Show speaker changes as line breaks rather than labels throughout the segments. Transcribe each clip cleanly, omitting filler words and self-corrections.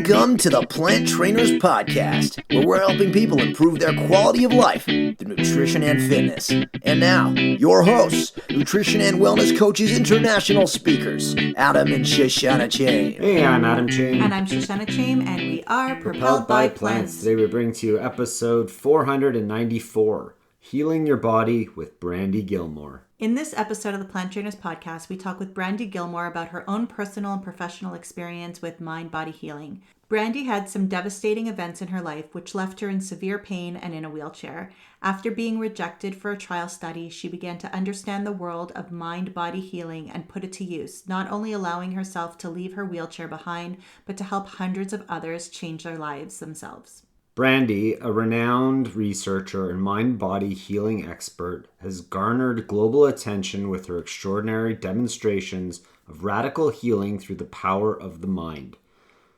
Welcome to the Plant Trainers Podcast, where we're helping people improve their quality of life through nutrition and fitness. And now, your hosts, nutrition and wellness coaches, international speakers, Adam and Shoshana Chaim.
Hey, I'm Adam Chaim.
And I'm Shoshana Chaim, and we are
Propelled by Plants. Today we bring to you episode 494, Healing Your Body with Brandy Gillmore.
In this episode of the Plant Trainers Podcast, we talk with Brandy Gillmore about her own personal and professional experience with mind-body healing. Brandy had some devastating events in her life which left her in severe pain and in a wheelchair. After being rejected for a trial study, she began to understand the world of mind-body healing and put it to use, not only allowing herself to leave her wheelchair behind, but to help hundreds of others change their lives themselves.
Brandy, a renowned researcher and mind-body healing expert, has garnered global attention with her extraordinary demonstrations of radical healing through the power of the mind.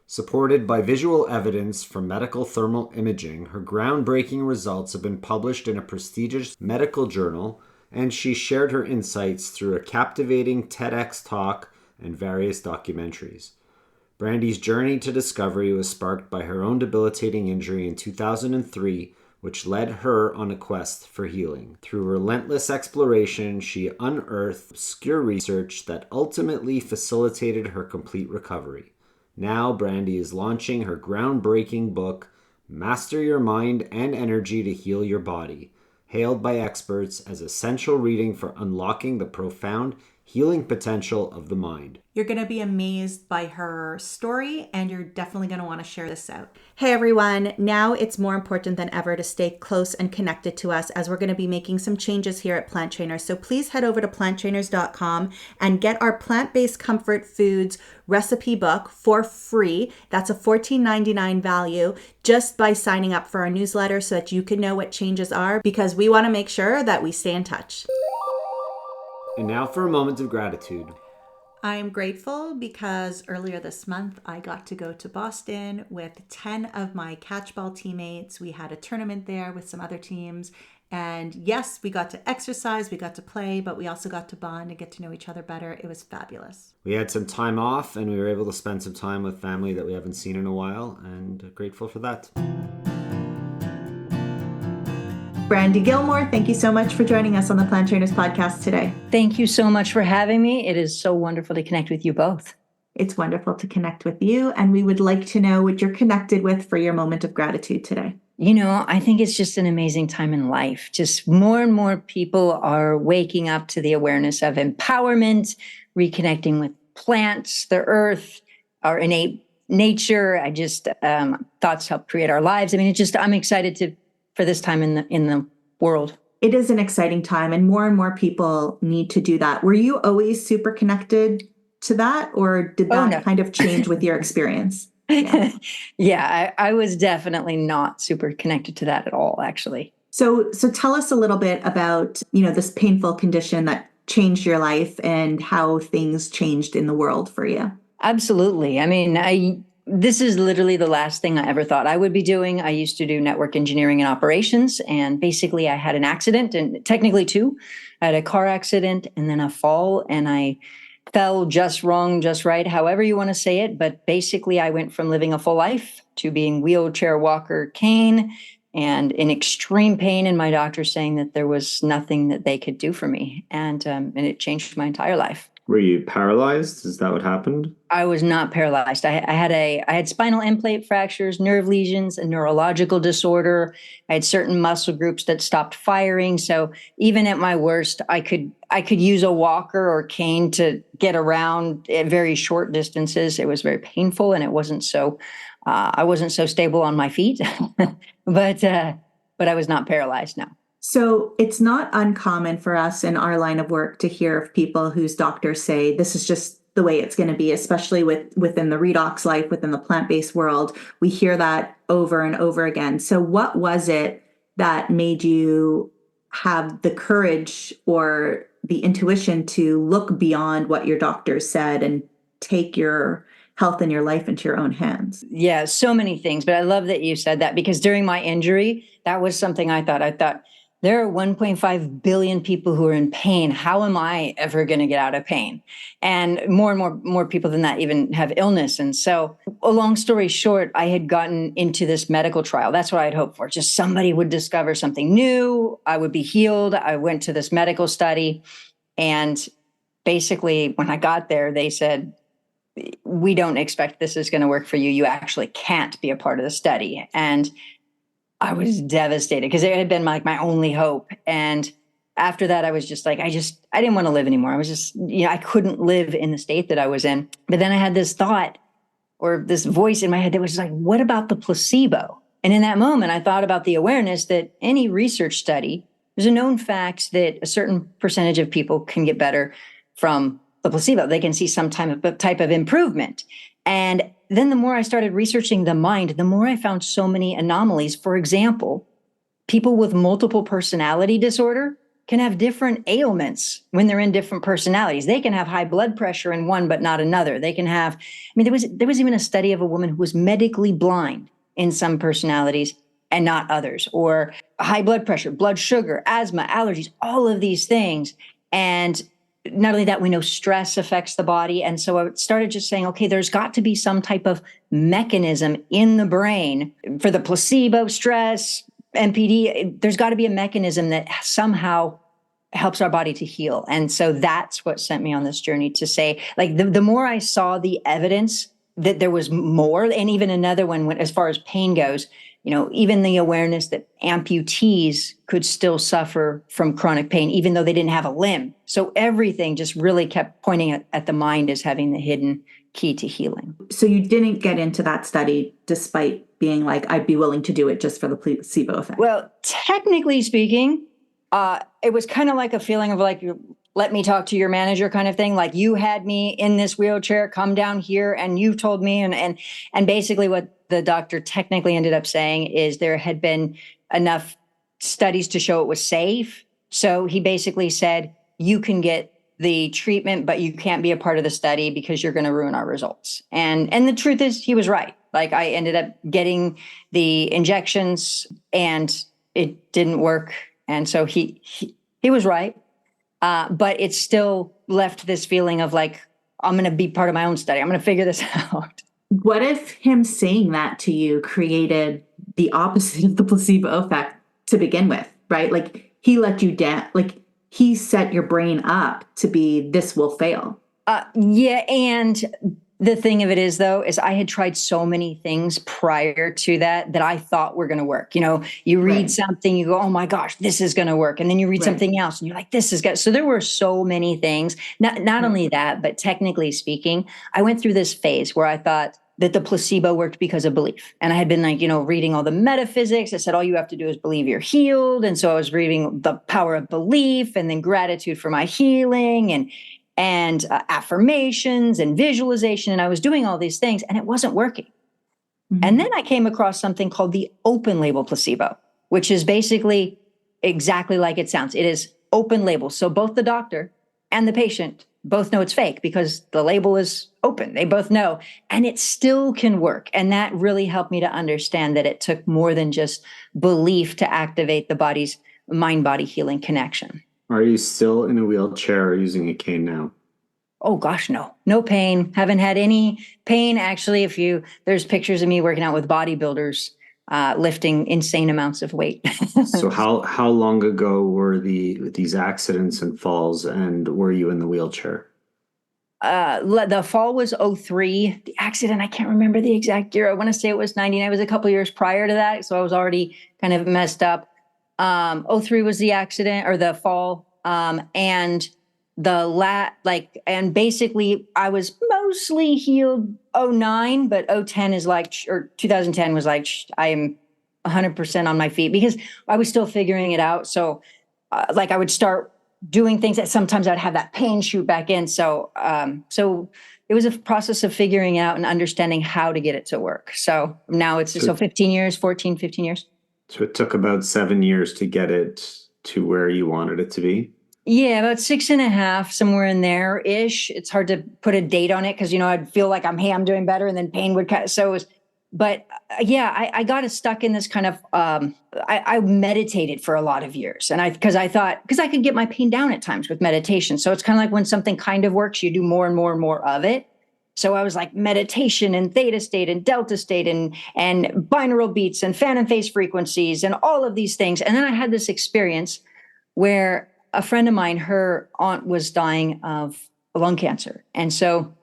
Supported by visual evidence from medical thermal imaging, her groundbreaking results have been published in a prestigious medical journal, and she shared her insights through a captivating TEDx talk and various documentaries. Brandy's journey to discovery was sparked by her own debilitating injury in 2003, which led her on a quest for healing. Through relentless exploration, she unearthed obscure research that ultimately facilitated her complete recovery. Now, Brandy is launching her groundbreaking book, Master Your Mind and Energy to Heal Your Body, hailed by experts as essential reading for unlocking the profound healing potential of the mind.
You're going to be amazed by her story, and you're definitely going to want to share this out. Hey everyone, now it's more important than ever to stay close and connected to us as we're going to be making some changes here at Plant Trainers. So please head over to planttrainers.com and get our plant-based comfort foods recipe book for free. That's a $14.99 value just by signing up for our newsletter so that you can know what changes are, because we want to make sure that we stay in touch.
And now for a moment of gratitude.
I am grateful because earlier this month, I got to go to Boston with 10 of my catchball teammates. We had a tournament there with some other teams. And yes, we got to exercise, we got to play, but we also got to bond and get to know each other better. It was fabulous.
We had some time off and we were able to spend some time with family that we haven't seen in a while, and grateful for that.
Brandy Gillmore, thank you so much for joining us on the Plant Trainers Podcast today.
Thank you so much for having me. It is so wonderful to connect with you both.
It's wonderful to connect with you, and we would like to know what you're connected with for your moment of gratitude today.
You know, I think it's just an amazing time in life. Just more and more people are waking up to the awareness of empowerment, reconnecting with plants, the earth, our innate nature. I just, thoughts help create our lives. I mean, I'm excited for this time in the world.
It is an exciting time, and more people need to do that. Were you always super connected to that, or did that kind of change with your experience?
Yeah, I was definitely not super connected to that at all, actually.
So tell us a little bit about, this painful condition that changed your life and how things changed in the world for you.
Absolutely. I mean, this is literally the last thing I ever thought I would be doing. I used to do network engineering and operations, and basically I had an accident, and technically two. I had a car accident and then a fall, and I fell just wrong, just right, however you want to say it. But basically I went from living a full life to being wheelchair, walker, cane, and in extreme pain, and my doctor saying that there was nothing that they could do for me. And it changed my entire life.
Were you paralyzed? Is that what happened?
I was not paralyzed. I had spinal end plate fractures, nerve lesions, a neurological disorder. I had certain muscle groups that stopped firing. So even at my worst, I could use a walker or cane to get around at very short distances. It was very painful, and it wasn't so. I wasn't so stable on my feet, but I was not paralyzed now.
So it's not uncommon for us in our line of work to hear of people whose doctors say this is just the way it's going to be, especially within the redox life, within the plant-based world. We hear that over and over again. So what was it that made you have the courage or the intuition to look beyond what your doctors said and take your health and your life into your own hands?
Yeah, so many things. But I love that you said that, because during my injury, that was something I thought, There are 1.5 billion people who are in pain. How am I ever going to get out of pain? And more people than that even have illness. And so, a long story short, I had gotten into this medical trial. That's what I'd hoped for. Just somebody would discover something new. I would be healed. I went to this medical study. And basically, when I got there, they said, we don't expect this is going to work for you. You actually can't be a part of the study. And I was devastated because it had been like my only hope. And after that, I was just like, I didn't want to live anymore. I was just, I couldn't live in the state that I was in. But then I had this thought or this voice in my head that was like, what about the placebo? And in that moment, I thought about the awareness that any research study, there's a known fact that a certain percentage of people can get better from the placebo. They can see some type of improvement. And then the more I started researching the mind, the more I found so many anomalies. For example, people with multiple personality disorder can have different ailments when they're in different personalities. They can have high blood pressure in one, but not another. They can have, there was even a study of a woman who was medically blind in some personalities and not others, or high blood pressure, blood sugar, asthma, allergies, all of these things. And not only that, we know stress affects the body. And so I started just saying, okay, there's got to be some type of mechanism in the brain for the placebo, stress, MPD. There's got to be a mechanism that somehow helps our body to heal. And so that's what sent me on this journey to say, like, the more I saw the evidence that there was more, and even another one, as far as pain goes, even the awareness that amputees could still suffer from chronic pain, even though they didn't have a limb. So everything just really kept pointing at the mind as having the hidden key to healing.
So you didn't get into that study despite being like, I'd be willing to do it just for the placebo effect.
Well, technically speaking, it was kind of like a feeling of like, let me talk to your manager kind of thing. Like, you had me in this wheelchair, come down here, and you told me. And basically what the doctor technically ended up saying is there had been enough studies to show it was safe. So he basically said, you can get the treatment, but you can't be a part of the study because you're going to ruin our results. And the truth is, he was right. Like, I ended up getting the injections and it didn't work. And so he was right. But it still left this feeling of like, I'm going to be part of my own study. I'm going to figure this out.
What if him saying that to you created the opposite of the placebo effect to begin with, right? Like, he let you down, like he set your brain up to be, this will fail.
Yeah. And the thing of it is, though, is I had tried so many things prior to that I thought were going to work. You read something, you go, oh my gosh, this is going to work. And then you read something else and you're like, this is good. So there were so many things, not only that, but technically speaking, I went through this phase where I thought that the placebo worked because of belief. And I had been like, reading all the metaphysics. I said, all you have to do is believe you're healed. And so I was reading The Power of Belief, and then Gratitude for My Healing, and affirmations and visualization. And I was doing all these things and it wasn't working. Mm-hmm. And then I came across something called the open label placebo, which is basically exactly like it sounds. It is open label. So both the doctor and the patient both know it's fake because the label is open. They both know, and it still can work. And that really helped me to understand that it took more than just belief to activate the body's mind-body healing connection.
Are you still in a wheelchair or using a cane now?
Oh gosh, no pain. Haven't had any pain. Actually, there's pictures of me working out with bodybuilders, lifting insane amounts of weight.
So how long ago were these accidents and falls, and were you in the wheelchair?
The fall was 2003. The accident, I can't remember the exact year. I want to say it was 1999. It was a couple years prior to that. So I was already kind of messed up. 2003 was the accident or the fall. And and basically I was mostly healed 2009, but 2010 is like, or 2010 was like, I am 100% on my feet because I was still figuring it out. So I would start doing things that sometimes I'd have that pain shoot back in. So it was a process of figuring out and understanding how to get it to work. So now it's 15 years.
So it took about 7 years to get it to where you wanted it to be?
Yeah, about 6.5, somewhere in there-ish. It's hard to put a date on it because, I'd feel like I'm doing better, and then pain would cut. So it was But yeah, I got stuck in this kind of, I meditated for a lot of years. And because I could get my pain down at times with meditation. So it's kind of like when something kind of works, you do more and more and more of it. So I was like meditation and theta state and delta state and binaural beats and phantom phase frequencies and all of these things. And then I had this experience where a friend of mine, her aunt was dying of lung cancer. And so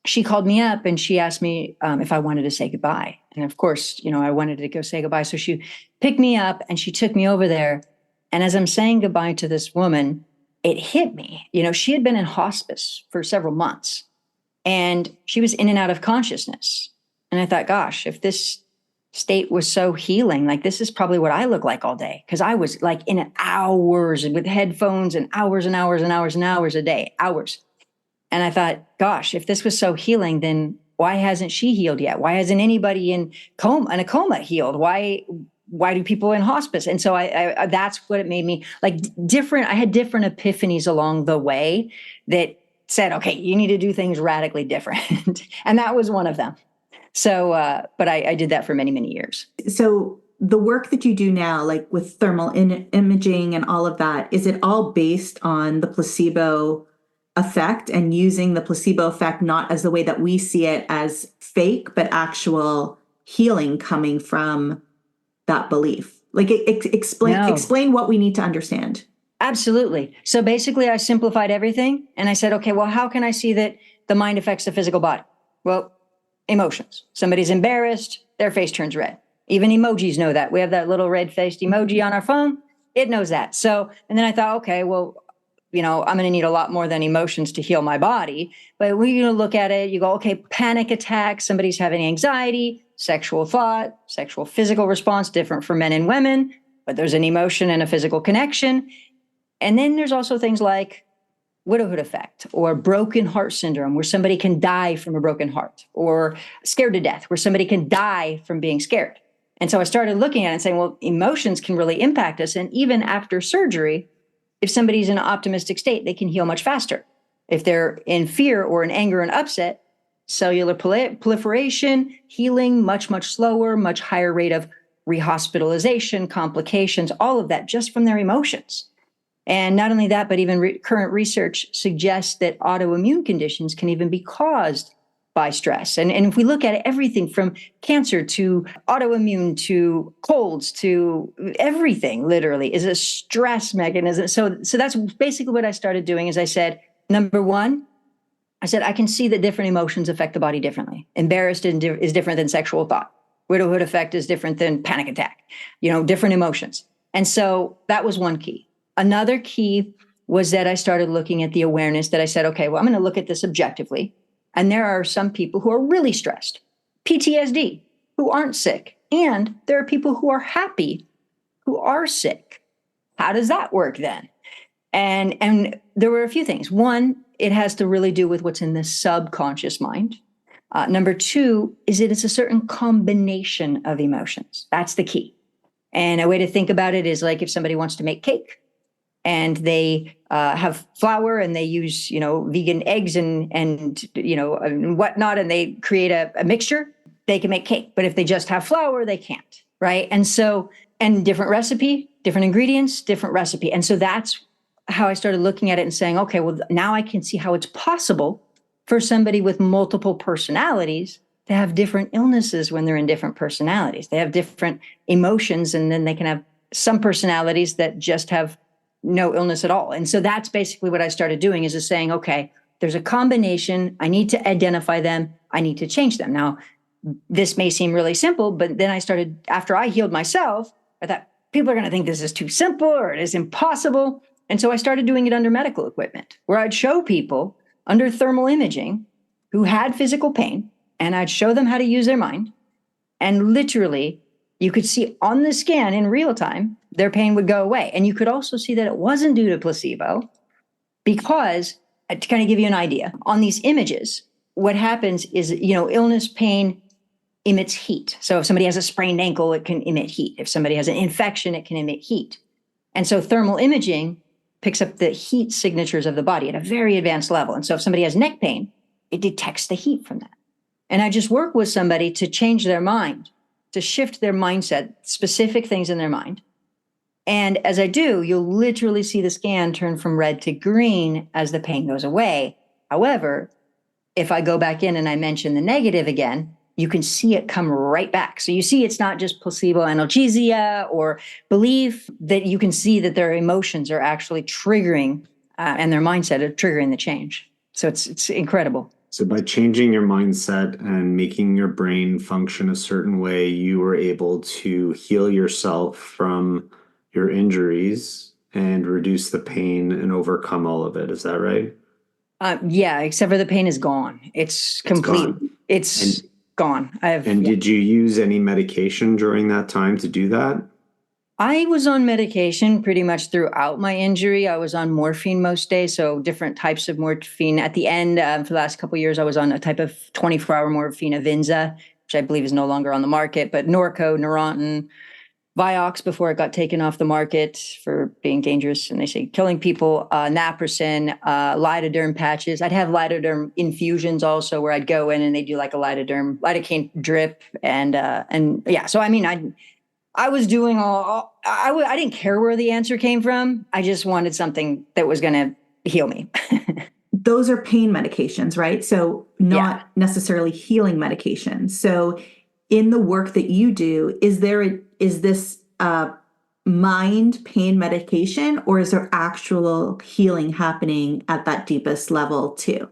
she called me up and she asked me if I wanted to say goodbye. And of course, I wanted to go say goodbye. So she picked me up and she took me over there. And as I'm saying goodbye to this woman, it hit me. She had been in hospice for several months and she was in and out of consciousness. And I thought, gosh, if this state was so healing, like this is probably what I look like all day. Because I was like in hours with headphones and hours and hours and hours and hours a day, hours. And I thought, gosh, if this was so healing, then why hasn't she healed yet? Why hasn't anybody in a coma healed? Why do people in hospice? And so I that's what it made me like different. I had different epiphanies along the way that said, okay, you need to do things radically different. And that was one of them. So, but I did that for many, many years.
So the work that you do now, like with thermal imaging and all of that, is it all based on the placebo effect and using the placebo effect not as the way that we see it as fake, but actual healing coming from that belief? Like explain what we need to understand.
Absolutely. So basically I simplified everything and I said, okay, well, how can I see that the mind affects the physical body? Well, emotions. Somebody's embarrassed, their face turns red. Even emojis know that. We have that little red-faced emoji on our phone. It knows that. So, and then I thought, okay, well, I'm going to need a lot more than emotions to heal my body. But when you look at it, you go, okay, panic attack, somebody's having anxiety, sexual thought, sexual physical response, different for men and women, but there's an emotion and a physical connection. And then there's also things like widowhood effect or broken heart syndrome, where somebody can die from a broken heart, or scared to death, where somebody can die from being scared. And so I started looking at it and saying, well, emotions can really impact us. And even after surgery, if somebody's in an optimistic state, they can heal much faster. If they're in fear or in anger and upset, cellular proliferation, healing much, much slower, much higher rate of rehospitalization, complications, all of that just from their emotions. And not only that, but even current research suggests that autoimmune conditions can even be caused by stress. And if we look at it, everything from cancer to autoimmune to colds to everything literally is a stress mechanism. So that's basically what I started doing is I said, number one, I said, I can see that different emotions affect the body differently. Embarrassed is different than sexual thought. Widowhood effect is different than panic attack, different emotions. And so that was one key. Another key was that I started looking at the awareness that I said, okay, well, I'm going to look at this objectively. And there are some people who are really stressed, PTSD, who aren't sick. And there are people who are happy, who are sick. How does that work then? And there were a few things. One, it has to really do with what's in the subconscious mind. Number two is that it's a certain combination of emotions. That's the key. And a way to think about it is like if somebody wants to make cake, and they have flour and they use, vegan eggs and whatnot, and they create a mixture, they can make cake. But if they just have flour, they can't, right? And so, and different recipe, different ingredients, different recipe. And so that's how I started looking at it and saying, okay, well, now I can see how it's possible for somebody with multiple personalities to have different illnesses when they're in different personalities. They have different emotions, and then they can have some personalities that just have no illness at all. And so that's basically what I started doing is just saying, okay, there's a combination. I need to identify them. I need to change them. Now, this may seem really simple, but then I started, after I healed myself, I thought people are going to think this is too simple or it is impossible. And so I started doing it under medical equipment, where I'd show people under thermal imaging who had physical pain, and I'd show them how to use their mind. And literally, you could see on the scan in real time, their pain would go away. And you could also see that it wasn't due to placebo, because, to kind of give you an idea, on these images, what happens is, illness, pain emits heat. So if somebody has a sprained ankle, it can emit heat. If somebody has an infection, it can emit heat. And so thermal imaging picks up the heat signatures of the body at a very advanced level. And so if somebody has neck pain, it detects the heat from that. And I just work with somebody to change their mind, to shift their mindset, specific things in their mind. And as I do, you'll literally see the scan turn from red to green as the pain goes away. However, if I go back in and I mention the negative again, you can see it come right back. So you see it's not just placebo analgesia or belief, that you can see that their emotions are actually triggering and their mindset are triggering the change. So it's incredible.
So by changing your mindset and making your brain function a certain way, you were able to heal yourself from your injuries and reduce the pain and overcome all of it. Is that right?
Yeah, except for the pain is gone. It's complete. It's gone.
Did you use any medication during that time to do that?
I was on medication pretty much throughout my injury. I was on morphine most days, so different types of morphine. At the end, for the last couple of years, I was on a type of 24-hour morphine, Avinza, which I believe is no longer on the market, but Norco, Neurontin, Vioxx before it got taken off the market for being dangerous, and they say killing people, naproxen, lidoderm patches. I'd have lidoderm infusions also, where I'd go in and they do like a lidocaine drip, and yeah. So I mean, I was doing I didn't care where the answer came from. I just wanted something that was going to heal me.
Those are pain medications, right? So not necessarily healing medications. So in the work that you do, is this mind pain medication, or is there actual healing happening at that deepest level too?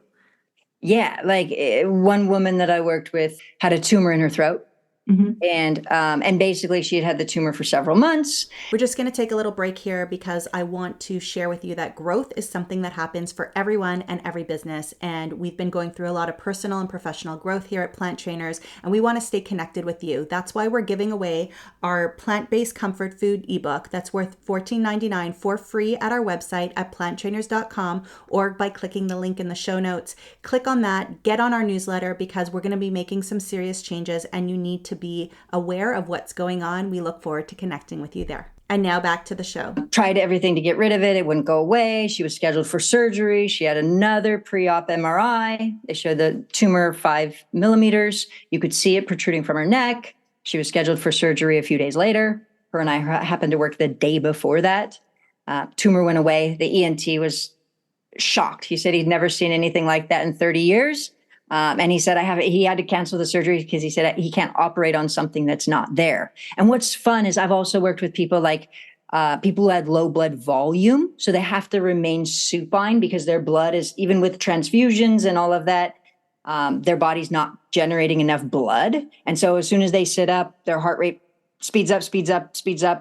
Yeah, like one woman that I worked with had a tumor in her throat. Mm-hmm. And basically she had the tumor for several months.
We're just going to take a little break here because I want to share with you that growth is something that happens for everyone and every business. And we've been going through a lot of personal and professional growth here at Plant Trainers, and we want to stay connected with you. That's why we're giving away our plant-based comfort food ebook that's worth $14.99 for free at our website at planttrainers.com, or by clicking the link in the show notes. Click on that, get on our newsletter, because we're going to be making some serious changes and you need to be aware of what's going on. We look forward to connecting with you there. And now back to the show.
Tried everything to get rid of it. It wouldn't go away. She was scheduled for surgery. She had another pre-op MRI. They showed the tumor 5 millimeters. You could see it protruding from her neck. She was scheduled for surgery a few days later. Her and I happened to work the day before that. Tumor went away. The ENT was shocked. He said he'd never seen anything like that in 30 years. And he said he had to cancel the surgery because he said he can't operate on something that's not there. And what's fun is I've also worked with people like people who had low blood volume. So they have to remain supine because their blood is, even with transfusions and all of that, their body's not generating enough blood. And so as soon as they sit up, their heart rate speeds up,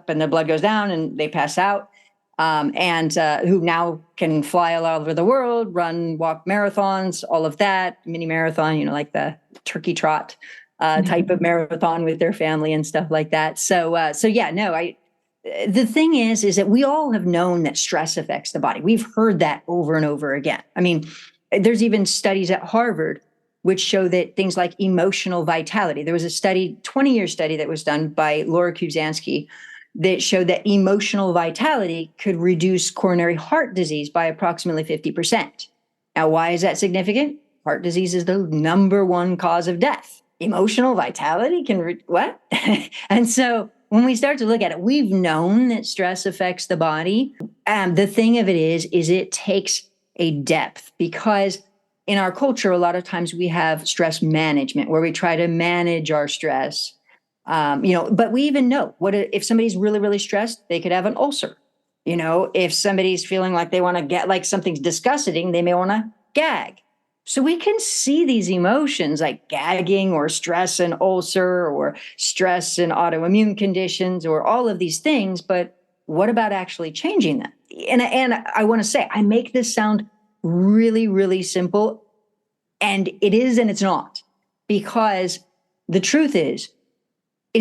and their blood goes down and they pass out. Who now can fly all over the world, run, walk marathons, all of that, mini marathon, like the turkey trot type of marathon with their family and stuff like that. The thing is that we all have known that stress affects the body. We've heard that over and over again. I mean, there's even studies at Harvard which show that things like emotional vitality. There was a 20-year study that was done by Laura Kubzansky that showed that emotional vitality could reduce coronary heart disease by approximately 50%. Now, why is that significant? Heart disease is the number one cause of death. Emotional vitality can, what? And so when we start to look at it, we've known that stress affects the body. The thing of it is it takes a depth, because in our culture, a lot of times we have stress management where we try to manage our stress. But we even know if somebody's really, really stressed, they could have an ulcer. If somebody's feeling like they want to get, like something's disgusting, they may want to gag. So we can see these emotions like gagging or stress and ulcer or stress and autoimmune conditions or all of these things. But what about actually changing them? And I want to say, I make this sound really, really simple, and it is and it's not, because the truth is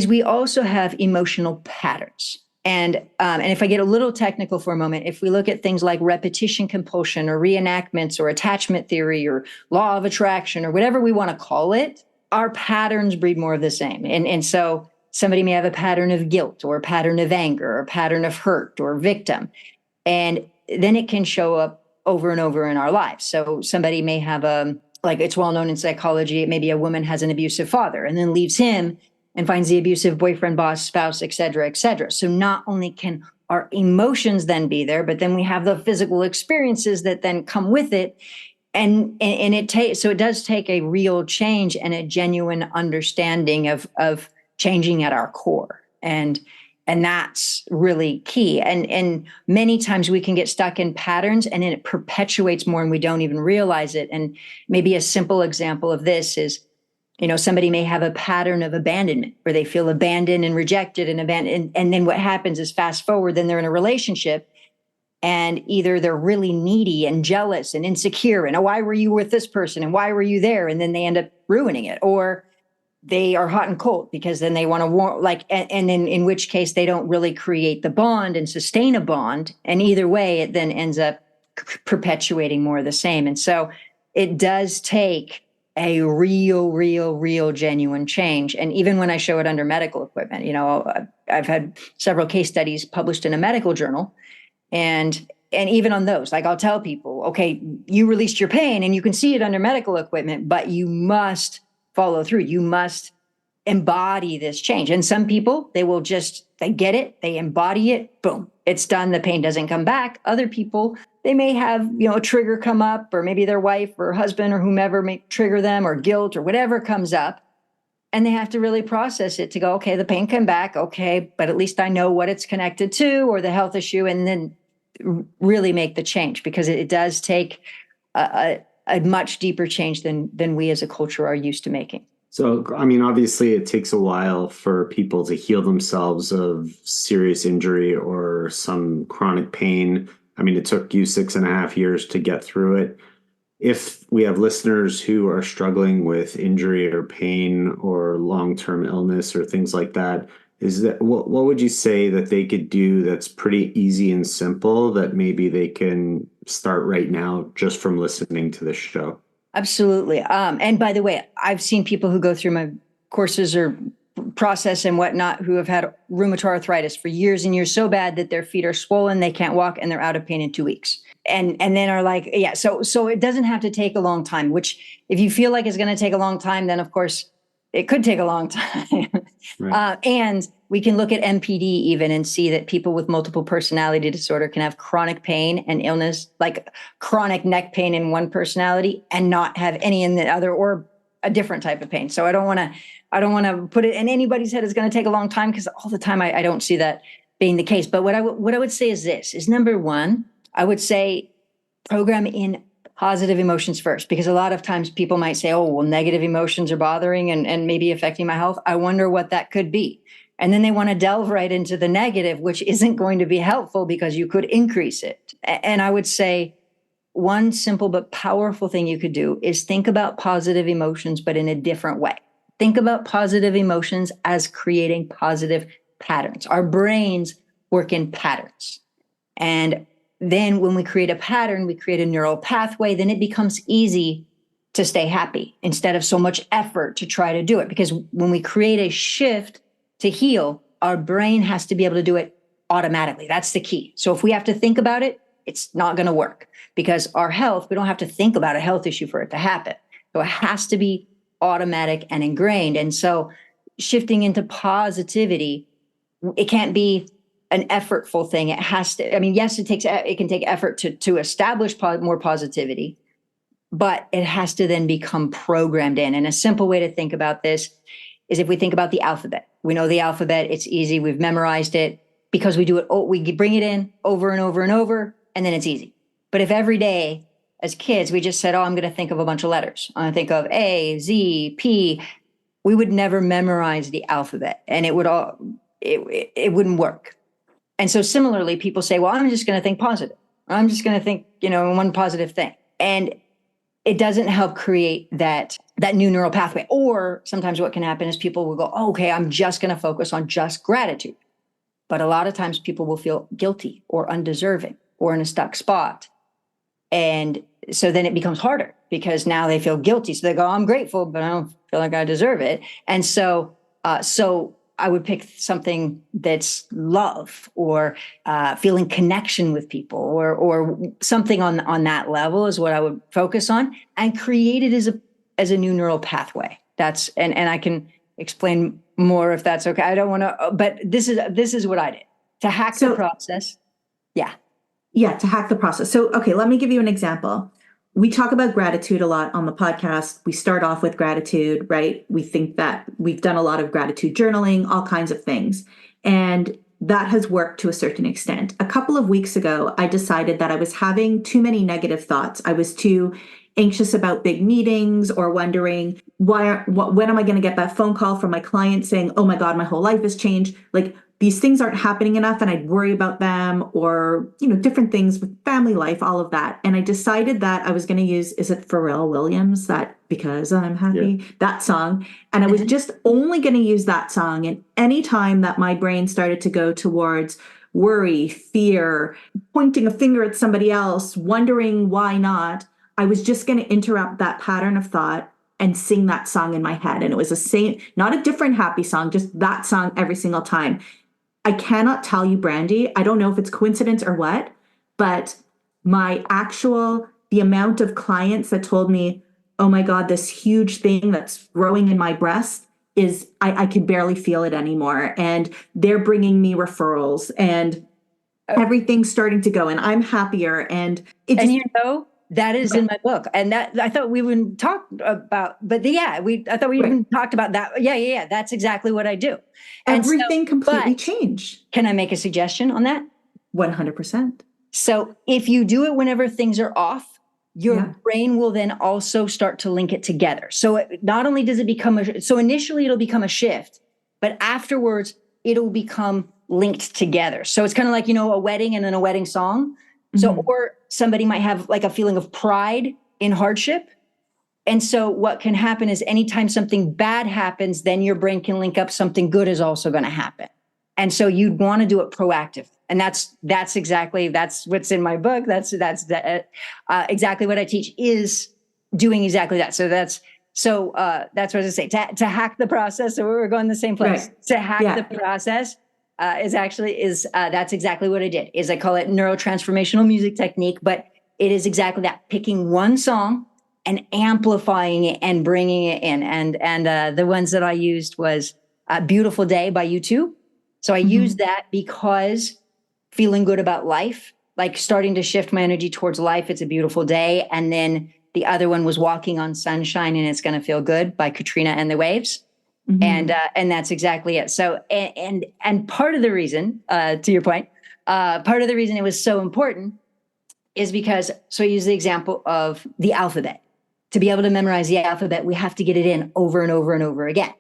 we also have emotional patterns. And if I get a little technical for a moment, if we look at things like repetition compulsion or reenactments or attachment theory or law of attraction or whatever we want to call it, our patterns breed more of the same. And so somebody may have a pattern of guilt or a pattern of anger or a pattern of hurt or victim. And then it can show up over and over in our lives. So somebody may have a like it's well known in psychology, maybe a woman has an abusive father and then leaves him and finds the abusive boyfriend, boss, spouse, et cetera, et cetera. So not only can our emotions then be there, but then we have the physical experiences that then come with it. And it does take a real change and a genuine understanding of changing at our core. And that's really key. And many times we can get stuck in patterns and it perpetuates more and we don't even realize it. And maybe a simple example of this is, somebody may have a pattern of abandonment where they feel abandoned and rejected and abandoned. And then what happens is fast forward, then they're in a relationship and either they're really needy and jealous and insecure and, oh, why were you with this person? And why were you there? And then they end up ruining it. Or they are hot and cold because then they want to and then in which case they don't really create the bond and sustain a bond. And either way, it then ends up perpetuating more of the same. And so it does take a real genuine change. And even when I show it under medical equipment, I've had several case studies published in a medical journal. And even on those, like I'll tell people, okay, you released your pain and you can see it under medical equipment, but you must follow through. You must embody this change. And some people, they get it, they embody it, boom, it's done. The pain doesn't come back. Other people, they may have, a trigger come up, or maybe their wife or husband or whomever may trigger them, or guilt or whatever comes up. And they have to really process it to go, okay, the pain came back. Okay, but at least I know what it's connected to or the health issue, and then really make the change, because it does take a much deeper change than we as a culture are used to making.
So, I mean, obviously it takes a while for people to heal themselves of serious injury or some chronic pain. I mean, it took you 6.5 years to get through it. If we have listeners who are struggling with injury or pain or long-term illness or things like that, what would you say that they could do that's pretty easy and simple that maybe they can start right now just from listening to this show?
Absolutely. And by the way, I've seen people who go through my courses or process and whatnot who have had rheumatoid arthritis for years and years, so bad that their feet are swollen, they can't walk, and they're out of pain in 2 weeks. And then are like, yeah, so it doesn't have to take a long time, which if you feel like it's going to take a long time, then of course it could take a long time. Right. And we can look at MPD even and see that people with multiple personality disorder can have chronic pain and illness, like chronic neck pain in one personality and not have any in the other, or a different type of pain. So I don't want to put it in anybody's head it's going to take a long time, because all the time I don't see that being the case. But what I would say is number one, I would say program in positive emotions first, because a lot of times people might say, oh, well, negative emotions are bothering and maybe affecting my health. I wonder what that could be. And then they want to delve right into the negative, which isn't going to be helpful because you could increase it. And I would say one simple but powerful thing you could do is think about positive emotions, but in a different way. Think about positive emotions as creating positive patterns. Our brains work in patterns. And then when we create a pattern, we create a neural pathway, then it becomes easy to stay happy instead of so much effort to try to do it. Because when we create a shift to heal, our brain has to be able to do it automatically. That's the key. So if we have to think about it, it's not going to work, because our health, we don't have to think about a health issue for it to happen. So it has to be automatic and ingrained. And so shifting into positivity, it can't be an effortful thing. It has to, I mean, yes, it can take effort to establish more positivity, but it has to then become programmed in. And a simple way to think about this is if we think about the alphabet. We know the alphabet, it's easy. We've memorized it because we do it. We bring it in over and over and over, and then it's easy. But if every day as kids, we just said, oh, I'm going to think of a bunch of letters. I'm going to think of A, Z, P, we would never memorize the alphabet, and it wouldn't work. And so similarly, people say, well, I'm just going to think positive. I'm just going to think, one positive thing. And it doesn't help create that new neural pathway. Or sometimes what can happen is people will go, oh, okay, I'm just going to focus on just gratitude. But a lot of times people will feel guilty or undeserving or in a stuck spot. And so then it becomes harder because now they feel guilty. So they go, I'm grateful, but I don't feel like I deserve it. And so I would pick something that's love or feeling connection with people or something on that level is what I would focus on and create it as a new neural pathway. That's and I can explain more if that's okay. I don't want to, but this is what I did to hack the process. Yeah.
Yeah, to hack the process. So, okay, let me give you an example. We talk about gratitude a lot on the podcast. We start off with gratitude, right? We think that we've done a lot of gratitude journaling, all kinds of things. And that has worked to a certain extent. A couple of weeks ago, I decided that I was having too many negative thoughts. I was too anxious about big meetings or wondering when am I going to get that phone call from my client saying, oh my God, my whole life has changed. Like these things aren't happening enough and I'd worry about them or, different things with family life, all of that. And I decided that I was going to use, is it Pharrell Williams, that Because I'm Happy, that song. And I was just only going to use that song. And any time that my brain started to go towards worry, fear, pointing a finger at somebody else, wondering why not, I was just going to interrupt that pattern of thought and sing that song in my head. And it was the same, not a different happy song, just that song every single time. I cannot tell you, Brandy, I don't know if it's coincidence or what, but the amount of clients that told me, oh my God, this huge thing that's growing in my breast is, I can barely feel it anymore. And they're bringing me referrals and everything's starting to go and I'm happier. And it just,
that is in my book, and that I thought we wouldn't talk about, but I thought we even talked about that. Yeah. That's exactly what I do.
Everything completely changed.
Can I make a suggestion on that?
100%.
So if you do it whenever things are off, your brain will then also start to link it together. So not only does it so initially it'll become a shift, but afterwards it'll become linked together. So it's kind of like, a wedding and then a wedding song. So, or somebody might have like a feeling of pride in hardship. And so what can happen is anytime something bad happens, then your brain can link up something good is also going to happen. And so you'd want to do it proactive. And that's what's in my book. That's exactly what I teach is doing exactly that. So that's what I say to hack the process. So we're going the same place to hack the process. That's exactly what I did. Is I call it neurotransformational music technique, but it is exactly that: picking one song and amplifying it and bringing it in. And the ones that I used was "Beautiful Day" by U2. So I used that because feeling good about life, like starting to shift my energy towards life. It's a beautiful day, and then the other one was "Walking on Sunshine" and it's going to feel good by Katrina and the Waves. And that's exactly it. So, and part of the reason, to your point, part of the reason it was so important is because, so I use the example of the alphabet. To be able to memorize the alphabet, we have to get it in over and over and over again.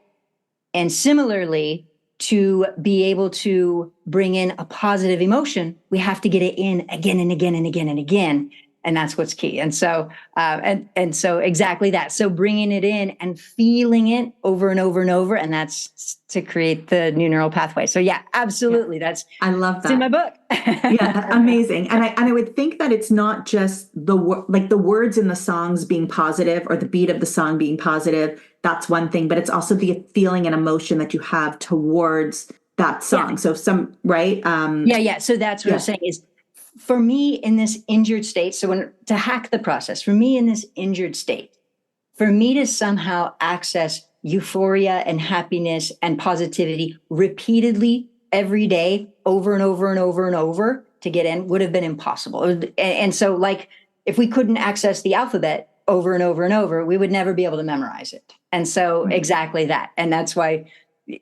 And similarly, to be able to bring in a positive emotion, we have to get it in again and again and again and again. And that's what's key. And so, and so exactly that. So bringing it in and feeling it over and over and over, and that's to create the new neural pathway. So yeah, absolutely.
I love that.
It's in my book.
Yeah, amazing. And I would think that it's not just the words in the songs being positive or the beat of the song being positive. That's one thing, but it's also the feeling and emotion that you have towards that song. Yeah. So right?
So that's what I'm saying is, for me in this injured state, to hack the process, for me in this injured state, for me to somehow access euphoria and happiness and positivity repeatedly every day, over and over and over and over to get in would have been impossible. And so like, if we couldn't access the alphabet over and over and over, we would never be able to memorize it. And so exactly that. And that's why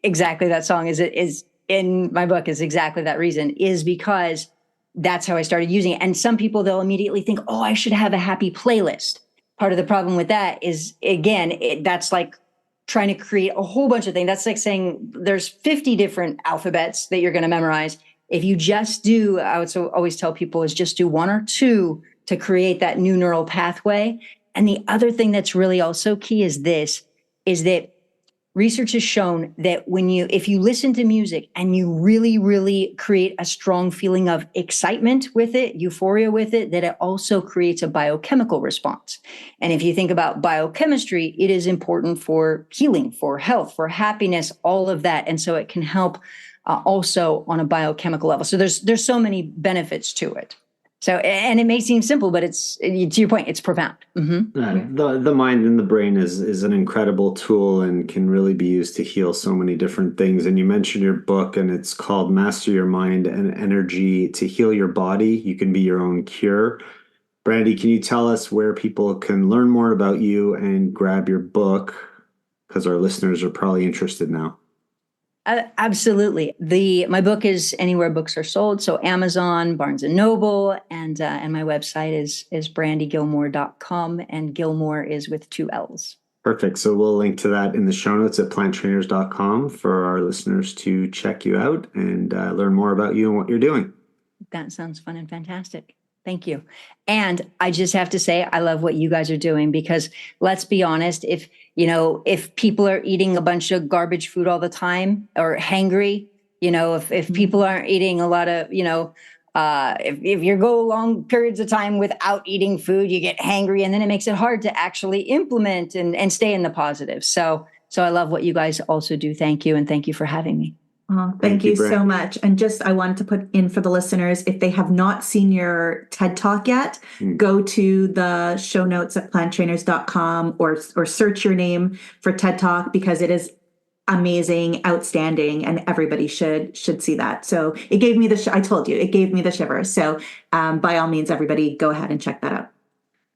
exactly that song is in my book is exactly that reason, is because that's how I started using it. And some people, they'll immediately think, oh, I should have a happy playlist. Part of the problem with that is, again, that's like trying to create a whole bunch of things. That's like saying there's 50 different alphabets that you're going to memorize. If you just do, I would always tell people, is just do one or two to create that new neural pathway. And the other thing that's really also key is that research has shown that if you listen to music and you really, really create a strong feeling of excitement with it, euphoria with it, that it also creates a biochemical response. And if you think about biochemistry, it is important for healing, for health, for happiness, all of that. And so it can help also on a biochemical level. So there's so many benefits to it. So, and it may seem simple, but it's, to your point, it's profound. Mm-hmm.
The mind and the brain is an incredible tool and can really be used to heal so many different things. And you mentioned your book, and it's called Master Your Mind and Energy to Heal Your Body. You can be your own cure. Brandy, can you tell us where people can learn more about you and grab your book? Because our listeners are probably interested now.
Absolutely. My book is anywhere books are sold. So Amazon, Barnes and Noble, and my website is brandygillmore.com, and Gillmore is with 2 L's.
Perfect. So we'll link to that in the show notes at planttrainers.com for our listeners to check you out and learn more about you and what you're doing.
That sounds fun and fantastic. Thank you. And I just have to say, I love what you guys are doing, because let's be honest, if people are eating a bunch of garbage food all the time or hangry, if people aren't eating a lot of, if you go long periods of time without eating food, you get hangry, and then it makes it hard to actually implement and stay in the positive. So I love what you guys also do. Thank you. And thank you for having me.
Oh, thank you so much. And I wanted to put in for the listeners, if they have not seen your TED Talk yet, go to the show notes at planttrainers.com or search your name for TED Talk, because it is amazing, outstanding, and everybody should see that. So it gave me I told you, it gave me the shivers. So by all means, everybody go ahead and check that out.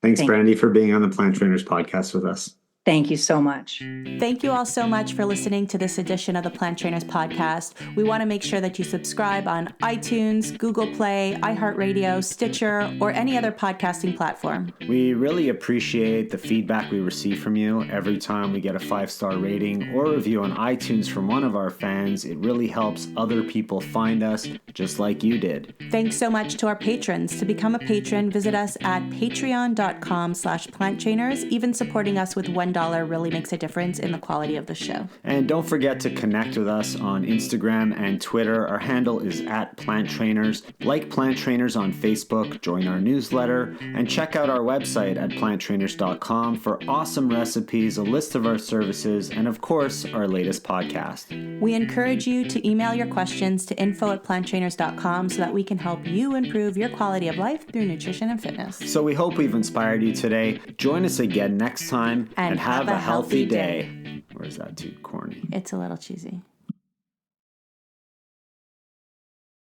Thanks, Brandy, for being on the Plant Trainers podcast with us.
Thank you so much.
Thank you all so much for listening to this edition of the Plant Trainers podcast. We want to make sure that you subscribe on iTunes, Google Play, iHeartRadio, Stitcher, or any other podcasting platform.
We really appreciate the feedback we receive from you. Every time we get a 5-star rating or review on iTunes from one of our fans, it really helps other people find us, just like you did.
Thanks so much to our patrons. To become a patron, visit us at patreon.com/planttrainers. Even supporting us with $1 really makes a difference in the quality of the show.
And don't forget to connect with us on Instagram and Twitter. Our handle is @PlantTrainers. Like Plant Trainers on Facebook, join our newsletter, and check out our website at planttrainers.com for awesome recipes, a list of our services, and of course, our latest podcast.
We encourage you to email your questions to info@planttrainers.com so that we can help you improve your quality of life through nutrition and fitness.
So we hope we've inspired you today. Join us again next time, and have a healthy day. Or is that too corny?
It's a little cheesy.